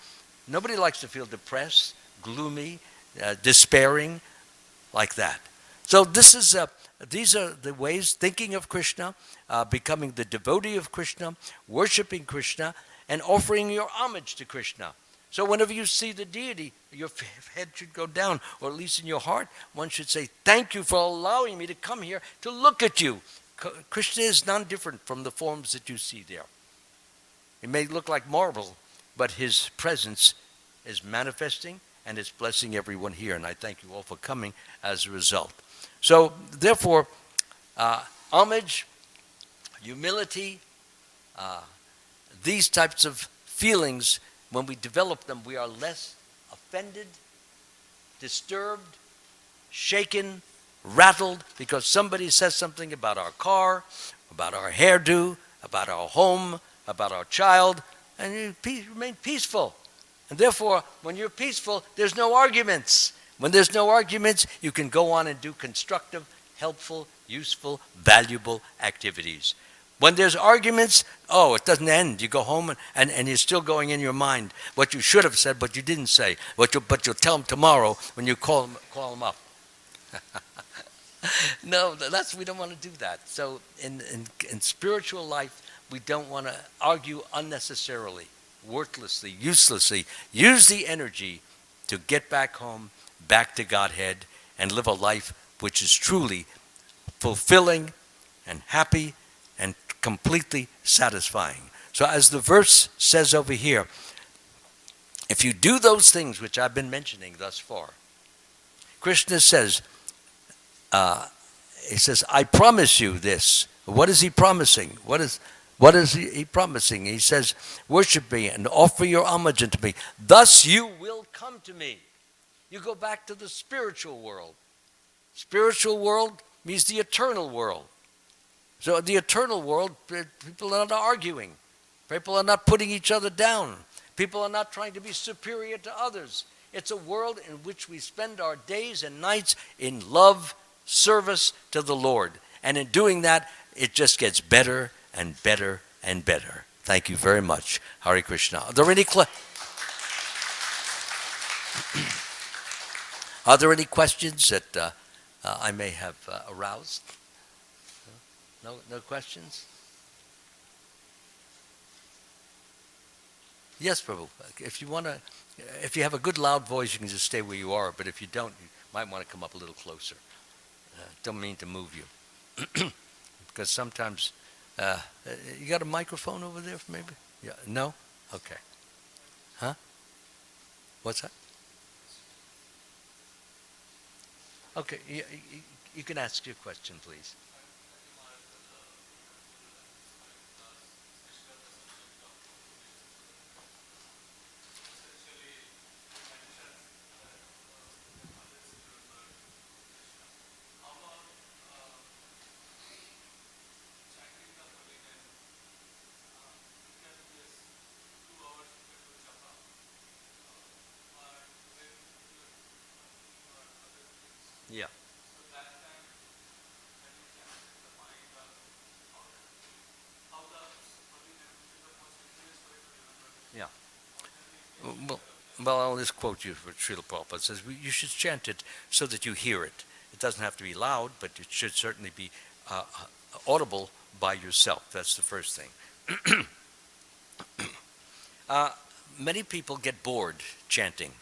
Nobody likes to feel depressed, gloomy, despairing, like that. So these are the ways, thinking of Krishna, becoming the devotee of Krishna, worshiping Krishna, and offering your homage to Krishna. So whenever you see the deity, your head should go down, or at least in your heart, one should say, thank you for allowing me to come here to look at you. Krishna is none different from the forms that you see there. It may look like marble, but his presence is manifesting and is blessing everyone here. And I thank you all for coming as a result. So therefore, homage, humility, these types of feelings, when we develop them, we are less offended, disturbed, shaken, rattled, because somebody says something about our car, about our hairdo, about our home, about our child, and you remain peaceful. And therefore, when you're peaceful, there's no arguments. When there's no arguments, you can go on and do constructive, helpful, useful, valuable activities. When there's arguments, it doesn't end. You go home and you're still going in your mind what you should have said, but you didn't say. But you'll tell them tomorrow when you call them up. No, we don't want to do that. So in spiritual life, we don't want to argue unnecessarily, worthlessly, uselessly. Use the energy to get back home, back to Godhead, and live a life which is truly fulfilling and happy and completely satisfying. So as the verse says over here, if you do those things which I've been mentioning thus far, Krishna says, he says, I promise you this. What is he promising? What is What is he promising? He says, worship me and offer your homage unto me. Thus you will come to me. You go back to the spiritual world. Spiritual world means the eternal world. So the eternal world, people are not arguing. People are not putting each other down. People are not trying to be superior to others. It's a world in which we spend our days and nights in love, service to the Lord. And in doing that, it just gets better and better and better. Thank you very much. Hare Krishna. Are there any questions that I may have aroused? No questions? Yes, Prabhu. If you have a good loud voice, you can just stay where you are. But if you don't, you might want to come up a little closer. Don't mean to move you, because sometimes you got a microphone over there, maybe? Yeah. No. Okay. Huh? What's that? Okay. You can ask your question, please. Yeah. Yeah. Well, I'll just quote you for Srila Prabhupada. It says, you should chant it so that you hear it. It doesn't have to be loud, but it should certainly be audible by yourself. That's the first thing. Many people get bored chanting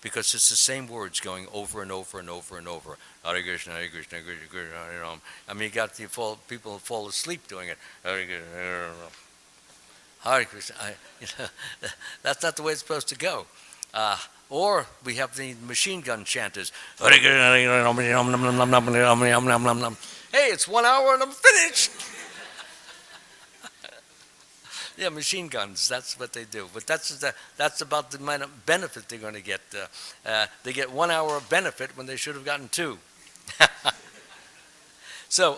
because it's the same words going over and over and over and over. Hare Krishna, Hare Krishna, Krishna Krishna, Hare Ram. I mean, people fall asleep doing it. Hare Krishna, Hare Ram. Hare Krishna. That's not the way it's supposed to go. Or we have the machine gun chanters. Hey, it's 1 hour and I'm finished. Yeah, machine guns, that's what they do. But that's about the amount of benefit they're going to get. They get 1 hour of benefit when they should have gotten 2. So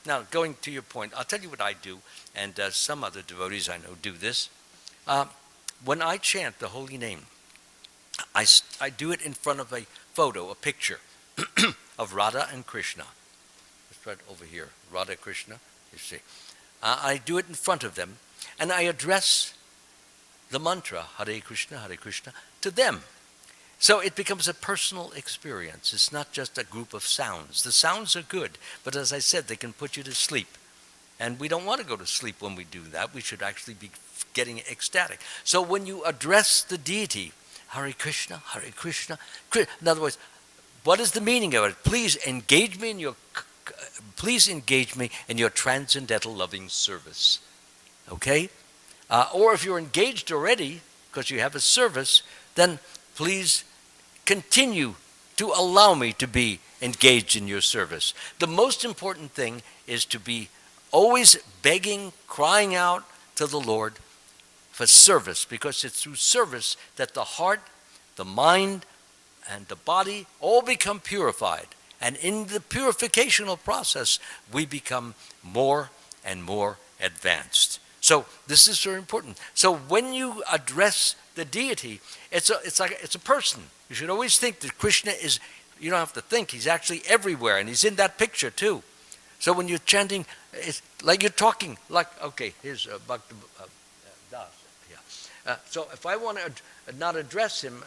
now going to your point, I'll tell you what I do, and some other devotees I know do this. When I chant the holy name, I do it in front of a photo, a picture of Radha and Krishna. It's right over here, Radha Krishna, you see. I do it in front of them, and I address the mantra, Hare Krishna, to them. So it becomes a personal experience. It's not just a group of sounds. The sounds are good, but as I said, they can put you to sleep. And we don't want to go to sleep when we do that. We should actually be getting ecstatic. So when you address the deity, Hare Krishna, in other words, what is the meaning of it? Please engage me in your transcendental loving service. Okay? Or if you're engaged already, because you have a service, then please continue to allow me to be engaged in your service. The most important thing is to be always begging, crying out to the Lord for service, because it's through service that the heart, the mind, and the body all become purified. And in the purificational process, we become more and more advanced. So this is very important. So when you address the deity, it's a person. You should always think that Krishna is, you don't have to think, he's actually everywhere, and he's in that picture too. So when you're chanting, it's like you're talking, like, okay, here's Bhakta Das. Yeah. So if I want to not address him,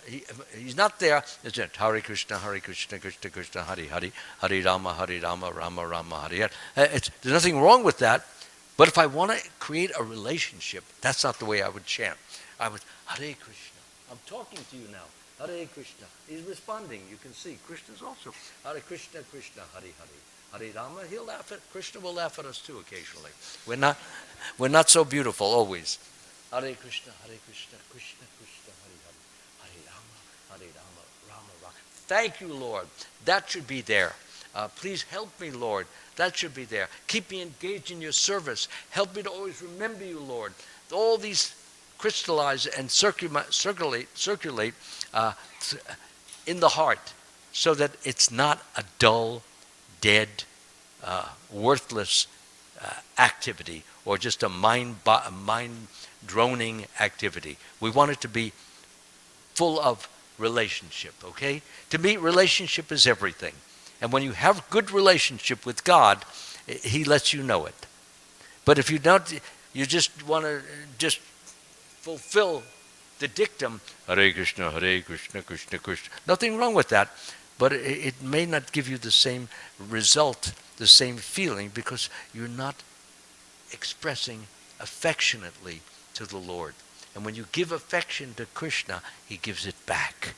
he's not there, it's it, Hare Krishna, Krishna Krishna, Hare Hare, Hare Rama, Rama Rama, Hare Hare. There's nothing wrong with that. But if I want to create a relationship, that's not the way I would chant. I would, Hare Krishna. I'm talking to you now. Hare Krishna. He's responding. You can see Krishna's also. Hare Krishna, Krishna, Hare Hare. Hare Rama, he'll laugh at, Krishna will laugh at us too occasionally. We're not so beautiful always. Hare Krishna, Krishna Krishna, Hare Hare. Hare Rama, Rama Rama. Thank you, Lord. That should be there. Please help me, Lord. That should be there. Keep me engaged in your service. Help me to always remember you, Lord. All these crystallize and circulate in the heart so that it's not a dull, dead, worthless activity or just a mind-droning activity. We want it to be full of relationship, okay? To me, relationship is everything. And when you have good relationship with God, he lets you know it. But if you don't, you just want to just fulfill the dictum, Hare Krishna, Krishna Krishna. Nothing wrong with that, but it may not give you the same result, the same feeling, because you're not expressing affectionately to the Lord. And when you give affection to Krishna, he gives it back.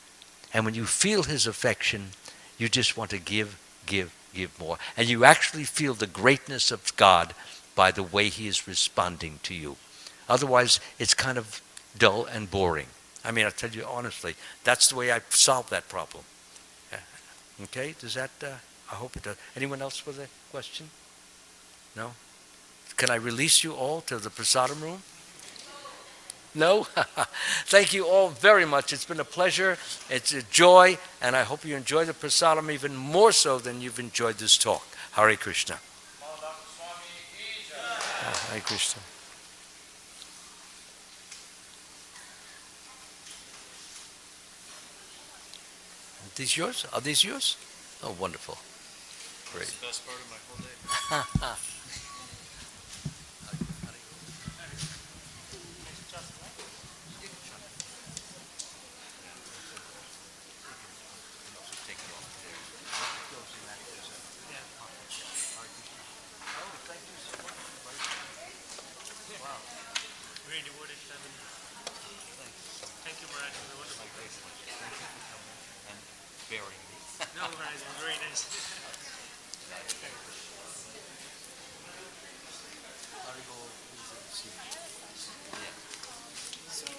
And when you feel his affection, you just want to give more. And you actually feel the greatness of God by the way he is responding to you. Otherwise, it's kind of dull and boring. I mean, I'll tell you honestly, that's the way I solved that problem. Okay, does that, I hope it does. Anyone else with a question? No? Can I release you all to the prasadam room? No? Thank you all very much. It's been a pleasure. It's a joy, and I hope you enjoy the prasadam even more so than you've enjoyed this talk. Hare Krishna. Hare Krishna. Are these yours? Are these yours? Oh, wonderful. Great. It's the best part of my whole day. Thank you, Maharaj, for the wonderful place. Thank you for coming and bearing me. No, Maharaj, it was very nice. So,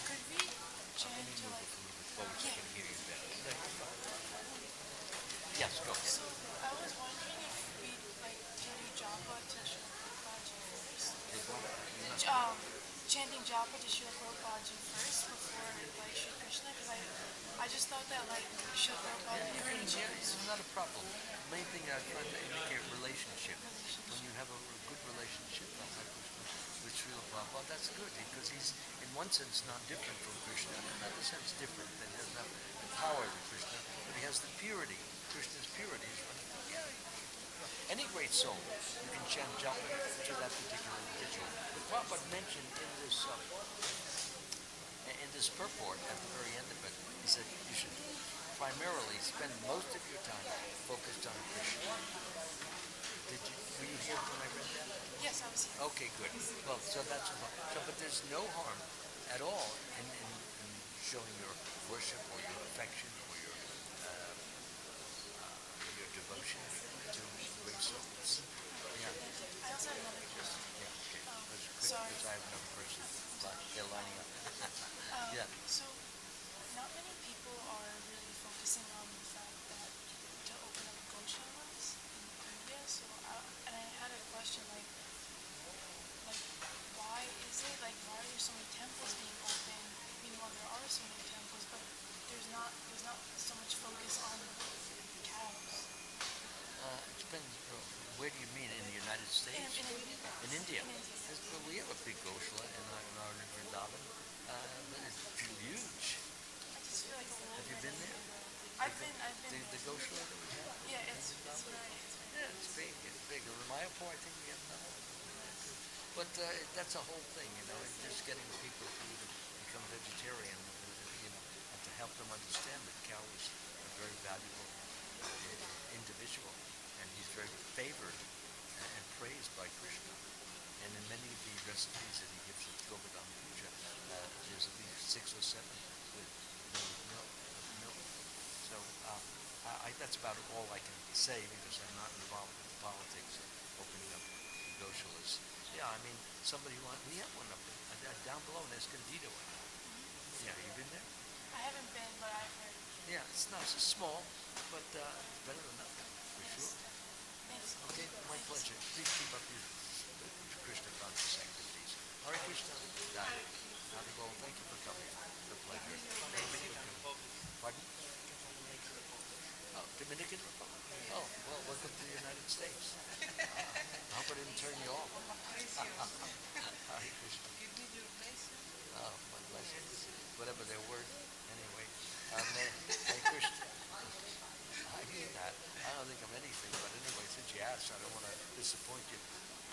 could we chant to Yes, go. So, I was wondering if we can do japa to Srila Prabhupada first. Chanting japa to Srila Prabhupada first before Sri Krishna, because I just thought that Srila Prabhupada never It's not a problem. The main thing I try to indicate relationship. When you have a good relationship with Srila Prabhupada, that's good because he's in one sense not different from Krishna, in another sense different. He doesn't have the power of Krishna, but he has the purity. Krishna's purity is running through. Yeah. Any great soul, you can chant japa to that particular individual. But Prabhupada mentioned in this purport at the very end of it, he said you should primarily spend most of your time focused on Krishna. Were you here when I read that? Yes, I was here. Okay, good. Well, so that's but there's no harm at all in showing your worship or your affection or your devotion to great souls. Yeah. I also have another question. Yeah. Okay. Sorry. Because I have another person. They're lining up. Yeah. So, not many people are really focusing on the fact that to open up goshalas in India. So, and I had a question why is it why are there so many temples being open? Meanwhile, there are so many temples, but there's not so much focus on cows. It depends. Where do you mean? In the United States? In India. We have a big Goshala in our Vrindavan. It's huge. I just feel like a little Have you been there? I've been. The Goshala that we have? Yeah, it's very. Yeah, it's big. It's big. In Mayapur, I think we have none of it. But that's a whole thing, just getting people to become vegetarian, and to help them understand that cow is a very valuable individual, and he's very favored and praised by Krishna. And in many of the recipes that he gives at Govardhan Puja, there's at least 6 or 7 with milk. So that's about all I can say because I'm not involved in the politics of opening up Goshalas. Yeah, I mean, we have one up down below in Escondido. Yeah, you been there? I haven't been, but I've heard. Yeah, it's small, but better than nothing. disappoint you.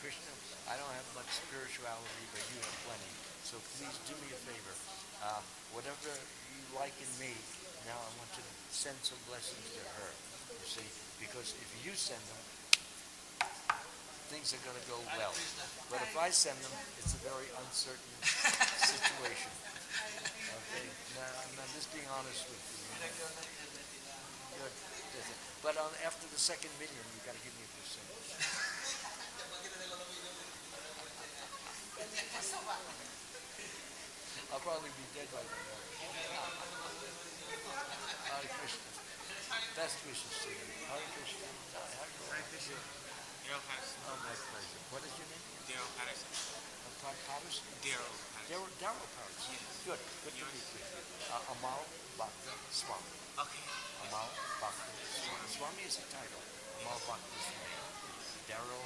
Krishna, I don't have much spirituality, but you have plenty. So please do me a favor. Whatever you like in me, now I want you to send some blessings to her. You see, because if you send them, things are going to go well. But if I send them, it's a very uncertain situation. Okay? Now, I'm just being honest with you. Good. But after the second million, you got to give me a percentage. I'll probably be dead by then. Hare Krishna. Best wishes to you. Hare Krishna. Hare Krishna. Daryl Patterson. Oh, my pleasure. What is your name? Daryl Patterson. Patterson? Daryl Patterson. Daryl Patterson. Good. Good to meet you. Amala-bhakta Swami. Okay. Amala-bhakta Swami. Swami is a title. Amala-bhakta Swami. Daryl.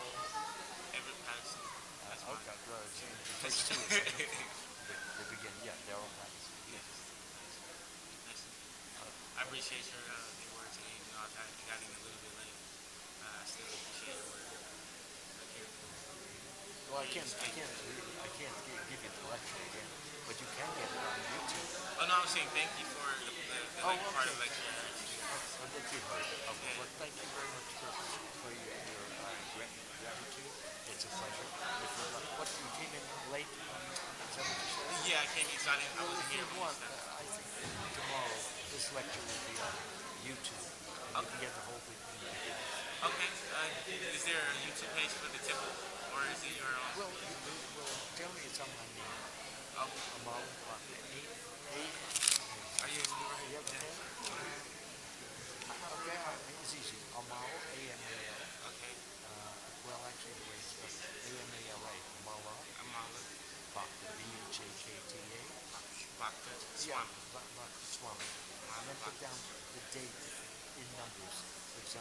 Everett Patterson. That's mine. Okay, good. It takes two. The beginning. Yeah, Daryl Patterson. Yes. Nice. I appreciate your work today. You know, I got in a little bit late. I still appreciate your work. Well, I can't give you the lecture again, but you can get it on YouTube. Oh no, I'm saying thank you for the part of the lecture. I'll let you heard it. Okay, well, thank you very much for your gratitude. It's a pleasure. What, you came in late? Is that what you said? Yeah, I came in, so I wasn't here. I think tomorrow this lecture will be on YouTube, and you can get the whole thing from the beginning. Okay. Is there a YouTube page for the temple, or is it your own? Well, generally it's on my name. Oh. Amala-bhakta. Are you right? You have a pen? Okay, it's easy. Amal, A-M-A-L. Okay. Well, actually, the way it's spelled, A-M-A-L-A. Amala. Bhakta. B-H-A-K-T-A. Bhakta. Yeah, Swami. Bhakta Swami. And then put down the date in numbers, which